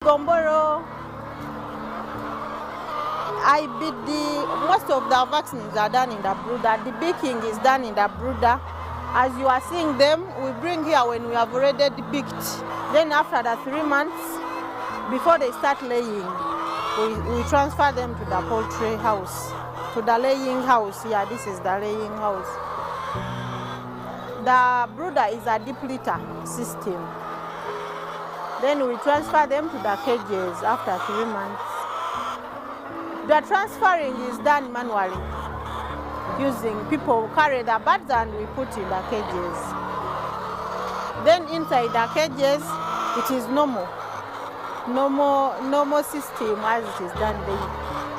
Gomboro, most of the vaccines are done in the brooder. The baking is done in the brooder. As you are seeing them, we bring here when we have already baked. Then after the 3 months, before they start laying, we transfer them to the poultry house, to the laying house. Yeah, this is the laying house. The brooder is a deep litter system. Then we transfer them to the cages after 3 months. The transferring is done manually, using people carry the birds and we put in the cages. Then inside the cages, it is normal system as it is done there.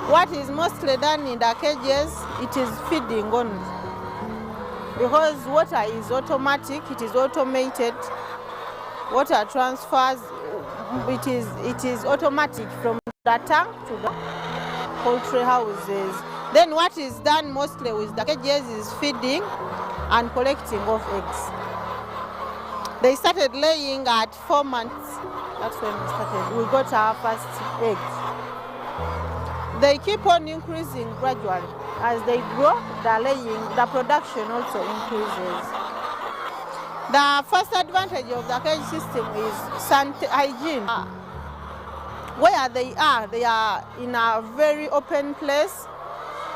What is mostly done in the cages, it is feeding only. Because water is automatic, it is automated. Water transfers, it is automatic from the tank to the poultry houses. Then what is done mostly with the cages is feeding and collecting of eggs. They started laying at 4 months. That's when we started. We got our first eggs. They keep on increasing gradually. As they grow, the production also increases. The first advantage of the cage system is hygiene. Where they are in a very open place.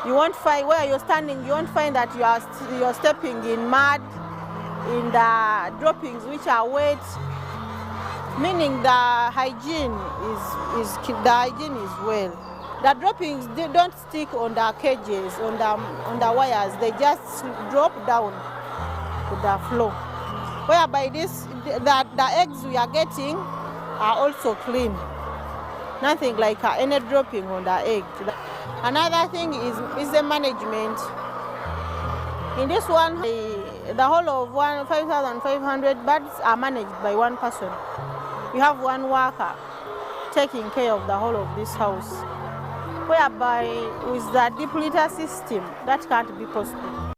You won't find where you're standing. You won't find that you're stepping in mud, in the droppings which are wet. Meaning the hygiene is well. The droppings, they don't stick on the cages, on the wires. They just drop down to the floor. Whereby the eggs we are getting are also clean. Nothing like any dropping on the egg. Another thing is the management. In this one, the whole of 5,500 birds are managed by one person. You have one worker taking care of the whole of this house. Whereby with the deep litter system, that can't be possible.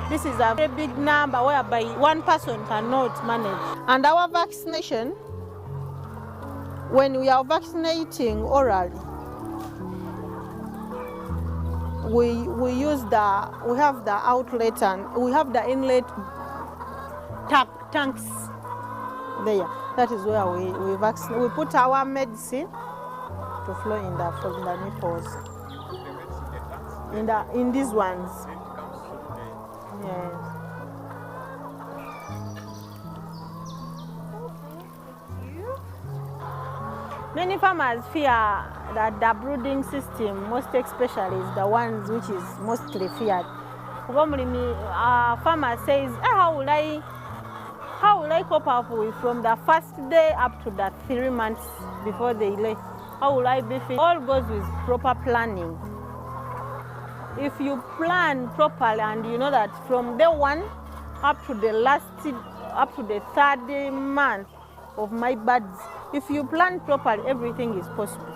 This is a very big number whereby one person cannot manage. And our vaccination, when we are vaccinating orally, we have the outlet and we have the inlet tanks there. That is where we vaccinate. We put our medicine to flow from the nipples. In these ones. Yes. Many farmers fear that the brooding system, most especially, is the ones which is mostly feared. Farmer says, how will I cope up with from the first day up to the 3 months before they lay? How will I be fit? All goes with proper planning. If you plan properly and you know that from day 1 up to the 3rd month of my birds, if you plan properly, everything is possible.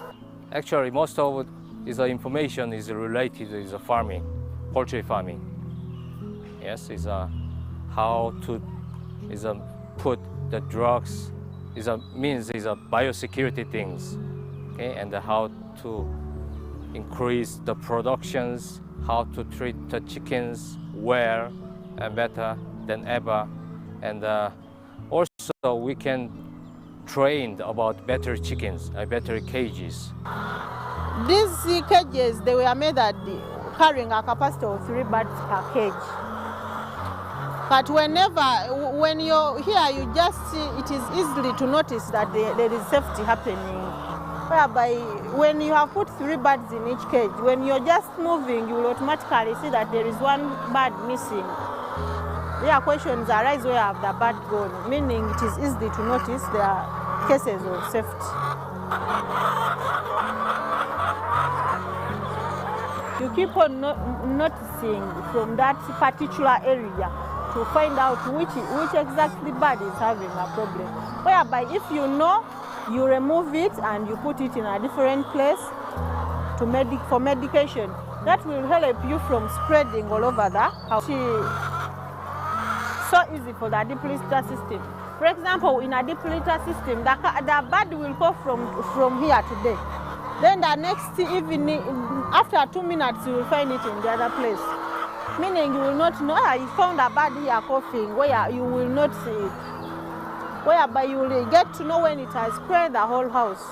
Actually, most of the information is related to farming, poultry farming. Yes, how to put the drugs. Means biosecurity things, okay, and how to increase the productions, how to treat the chickens well and better than ever, and also we can train about better chickens, better cages. These cages, they were made at carrying a capacity of 3 birds per cage. But when you're here, you just see it is easily to notice that there is safety happening. Whereby when you have put 3 birds in each cage, when you're just moving, you will automatically see that there is 1 bird missing. There are questions arise, where have the bird gone? Meaning it is easy to notice there are cases of safety. You keep on noticing from that particular area to find out which exactly bird is having a problem. Whereby if you know, you remove it and you put it in a different place for medication. That will help you from spreading all over the house. So easy for the deep litter system. For example, in a deep litter system, the bird will go from here today. Then the next evening, after 2 minutes, you will find it in the other place. Meaning you will not know, you found a bird here coughing, where you will not see it. Whereby you will get to know when it has spread the whole house.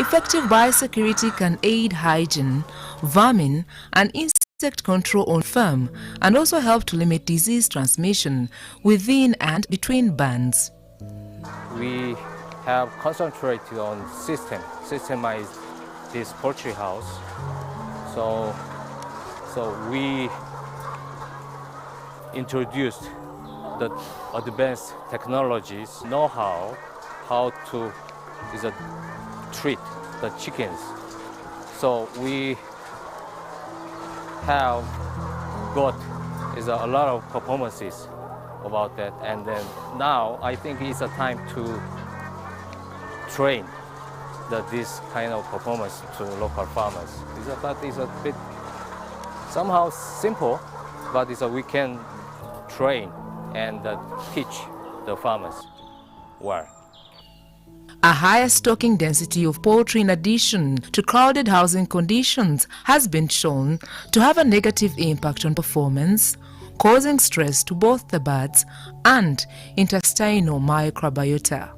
Effective biosecurity can aid hygiene, vermin, and insect control on farm, and also help to limit disease transmission within and between bands. We have concentrated on systemized this poultry house. So we introduced the advanced technologies, know-how, how to treat the chickens. So we have got a lot of performances about that, and then now I think it's a time to train this kind of performance to local farmers. It's a bit somehow simple, but we can train and teach the farmers well. A higher stocking density of poultry in addition to crowded housing conditions has been shown to have a negative impact on performance, causing stress to both the birds and intestinal microbiota.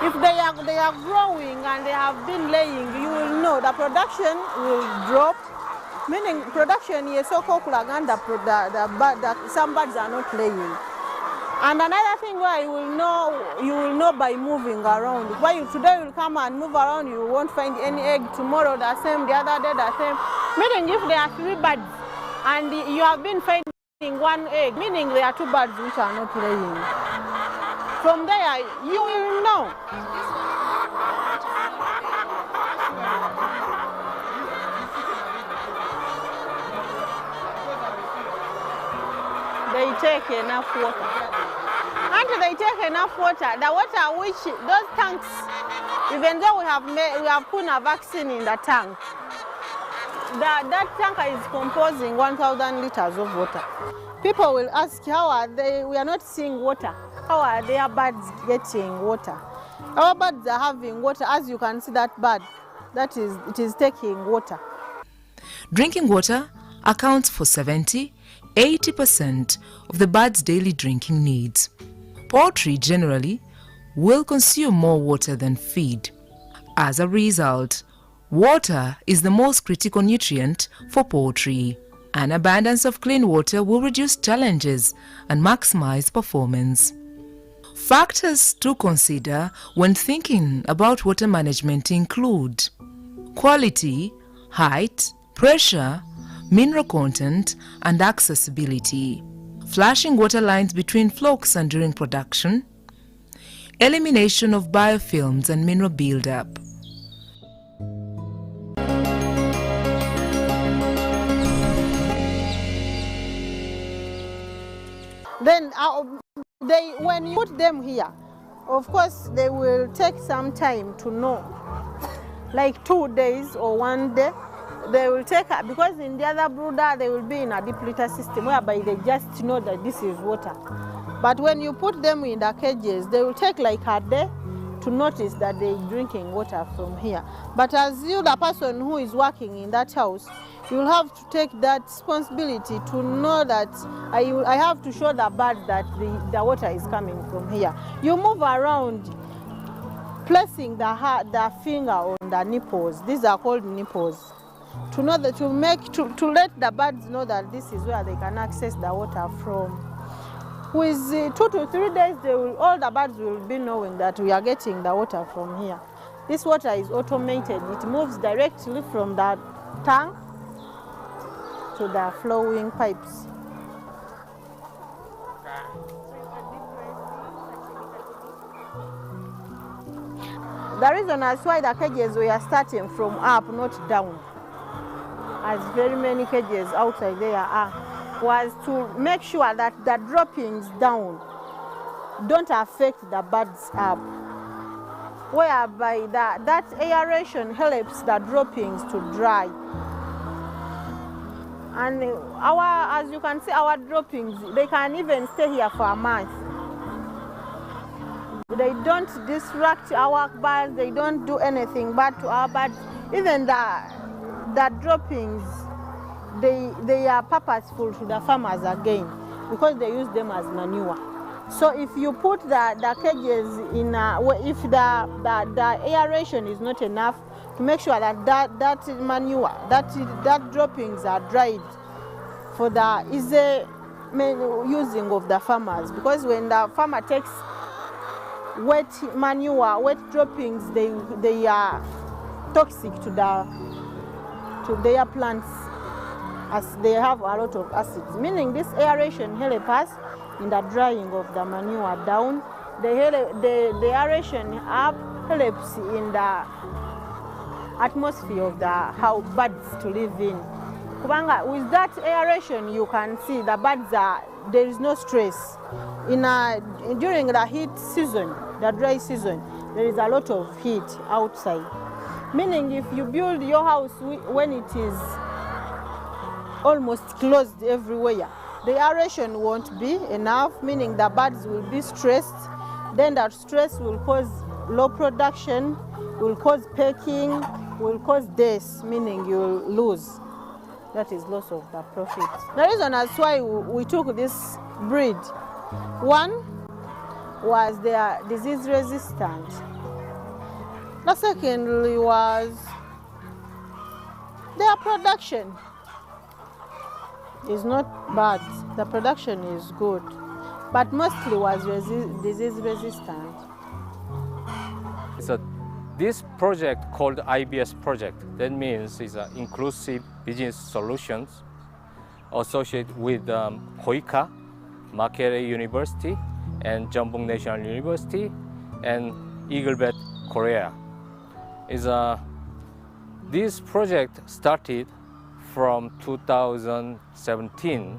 If they are growing and they have been laying, you will know the production will drop. Meaning production is so kulaganda, some birds are not laying. And another thing where you will know by moving around. Why today you will come and move around, you won't find any egg. Tomorrow the same, the other day the same. Meaning if there are 3 birds and you have been finding 1 egg, meaning there are 2 birds which are not laying. From there you will know. They take enough water. Until they take enough water, the water which those tanks, even though we have put a vaccine in the tank, that tanker is composing 1,000 liters of water. People will ask, how are they? We are not seeing water. How are their birds getting water? Our birds are having water. As you can see that bird, it is taking water. Drinking water accounts for 70–80% of the bird's daily drinking needs. Poultry generally will consume more water than feed. As a result, water is the most critical nutrient for poultry. An abundance of clean water will reduce challenges and maximize performance. Factors to consider when thinking about water management include quality, height, pressure, mineral content, and accessibility. Flushing water lines between flocks and during production. Elimination of biofilms and mineral buildup. Then when you put them here, of course they will take some time to know, like 2 days or 1 day. They will take, because in the other brooder they will be in a deep litter system whereby they just know that this is water. But when you put them in the cages, they will take like a day to notice that they're drinking water from here. But as you, the person who is working in that house, you'll have to take that responsibility to know that I have to show the bird that the water is coming from here. You move around, placing the finger on the nipples. These are called nipples. To know that to let the birds know that this is where they can access the water from. With 2 to 3 days, all the birds will be knowing that we are getting the water from here. This water is automated. It moves directly from the tank to the flowing pipes. The reason as why the cages we are starting from up, not down, as very many cages outside there are, was to make sure that the droppings down don't affect the birds up, whereby that aeration helps the droppings to dry. And as you can see, our droppings, they can even stay here for a month. They don't disrupt our birds, they don't do anything bad to our birds. Even the droppings, they are purposeful to the farmers again, because they use them as manure. So if you put the cages in, if the aeration is not enough, to make sure that manure, that droppings are dried for the easy using of the farmers. Because when the farmer takes wet manure, wet droppings, they are toxic to their plants, as they have a lot of acids. Meaning this aeration helps us in the drying of the manure down. The aeration helps in the atmosphere of how birds to live in. With that aeration, you can see the birds there is no stress. During the heat season, the dry season, there is a lot of heat outside. Meaning if you build your house when it is almost closed everywhere, the aeration won't be enough, meaning the birds will be stressed. Then that stress will cause low production, will cause pecking, will cause death, meaning you'll lose. That is loss of the profit. The reason as why we took this breed, one was they are disease resistant. The secondly was their production is not bad. The production is good, but mostly was disease resistant. So this project called IBS project, that means it's an inclusive business solutions associated with Koika, Makerere University, and Jeonbuk National University, and Eaglebet Korea. This project started from 2017.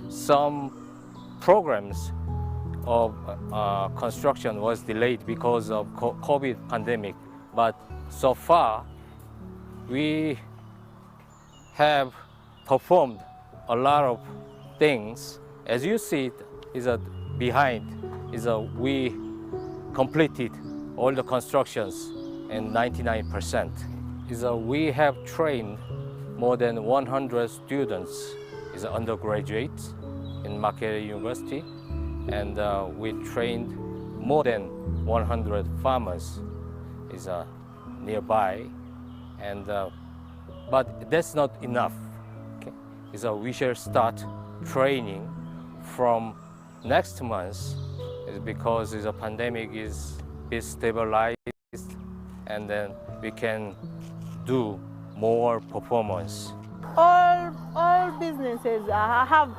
Some programs of construction was delayed because of COVID pandemic, but so far we have performed a lot of things. As you see, we completed all the constructions in 99%. We have trained more than 100 students, undergraduates in Makerere University, and we trained more than 100 farmers nearby, and but that's not enough. Okay? We shall start training from next month, because the pandemic is stabilized, and then we can do more performance. All businesses have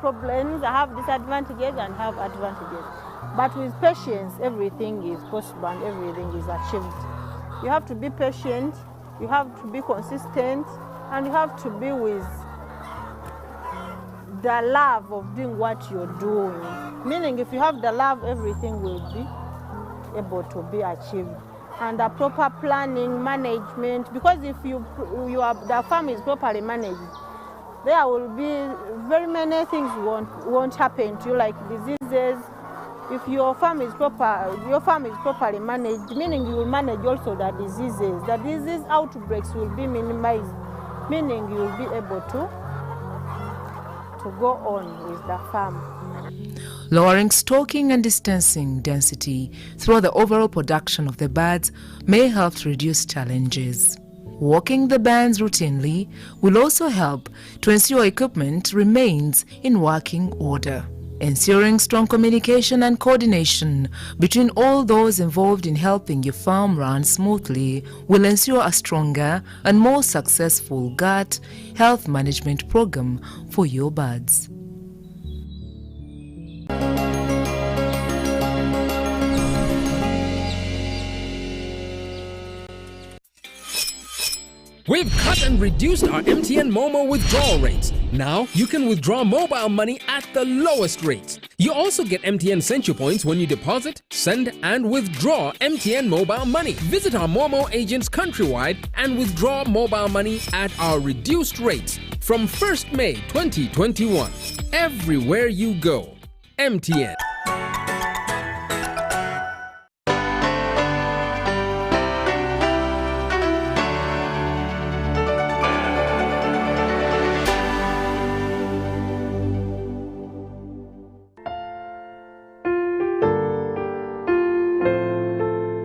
problems, have disadvantages and have advantages. But with patience, everything is possible and everything is achieved. You have to be patient, you have to be consistent, and you have to be with the love of doing what you're doing. Meaning if you have the love, everything will be able to be achieved. And the proper planning, management, because if the farm is properly managed, there will be very many things won't happen to you, like diseases. If your farm is properly managed, meaning you will manage also the diseases. The disease outbreaks will be minimized, meaning you will be able to go on with the farm. Lowering stocking and distancing density through the overall production of the birds may help to reduce challenges. Walking the bands routinely will also help to ensure equipment remains in working order. Ensuring strong communication and coordination between all those involved in helping your farm run smoothly will ensure a stronger and more successful gut health management program for your birds. We've cut and reduced our MTN Momo withdrawal rates. Now you can withdraw mobile money at the lowest rates. You also get MTN Central Points when you deposit, send, and withdraw MTN Mobile Money. Visit our Momo agents countrywide and withdraw mobile money at our reduced rates from 1st May 2021. Everywhere you go, MTN.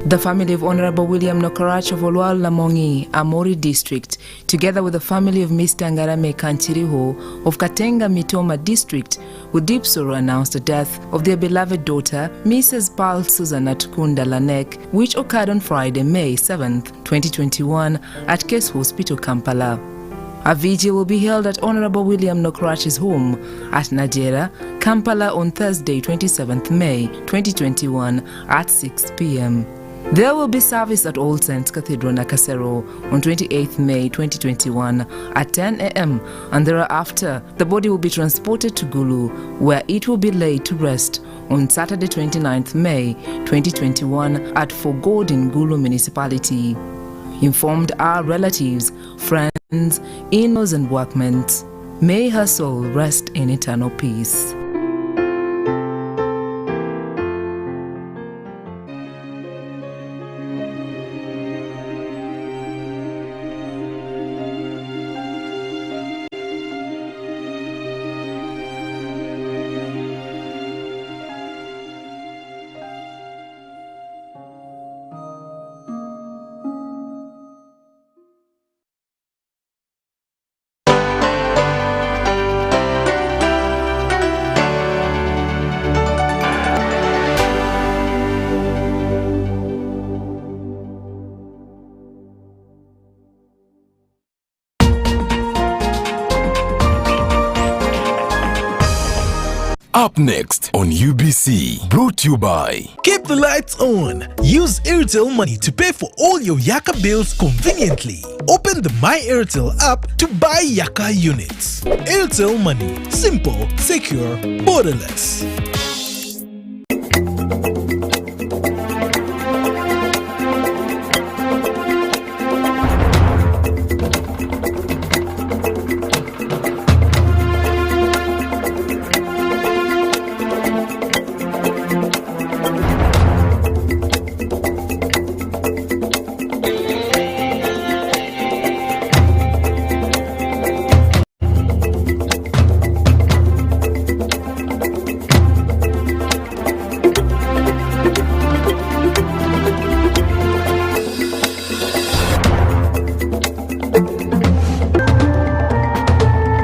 The family of Honorable William Nokarach of Olwal Lamongi, Amori District, together with the family of Mr. Ngarame Kanchiriho of Katenga Mitoma District, with deep sorrow announced the death of their beloved daughter, Mrs. Pearl Susanna Tukunda Lanek, which occurred on Friday, May 7, 2021, at Case Hospital, Kampala. A vigil will be held at Honorable William Nokarach's home at Najera, Kampala on Thursday, 27th May 2021 at 6 p.m. There will be service at All Saints Cathedral, Nakasero on 28th May 2021 at 10 a.m. and thereafter the body will be transported to Gulu, where it will be laid to rest on Saturday 29th May 2021 at Fogod in Gulu Municipality. Informed our relatives, friends, in-laws and workmates. May her soul rest in eternal peace. Up next on UBC, brought to you by Keep the lights on. Use Airtel Money to pay for all your Yaka bills conveniently. Open the My Airtel app to buy Yaka units. Airtel Money. Simple, secure, borderless.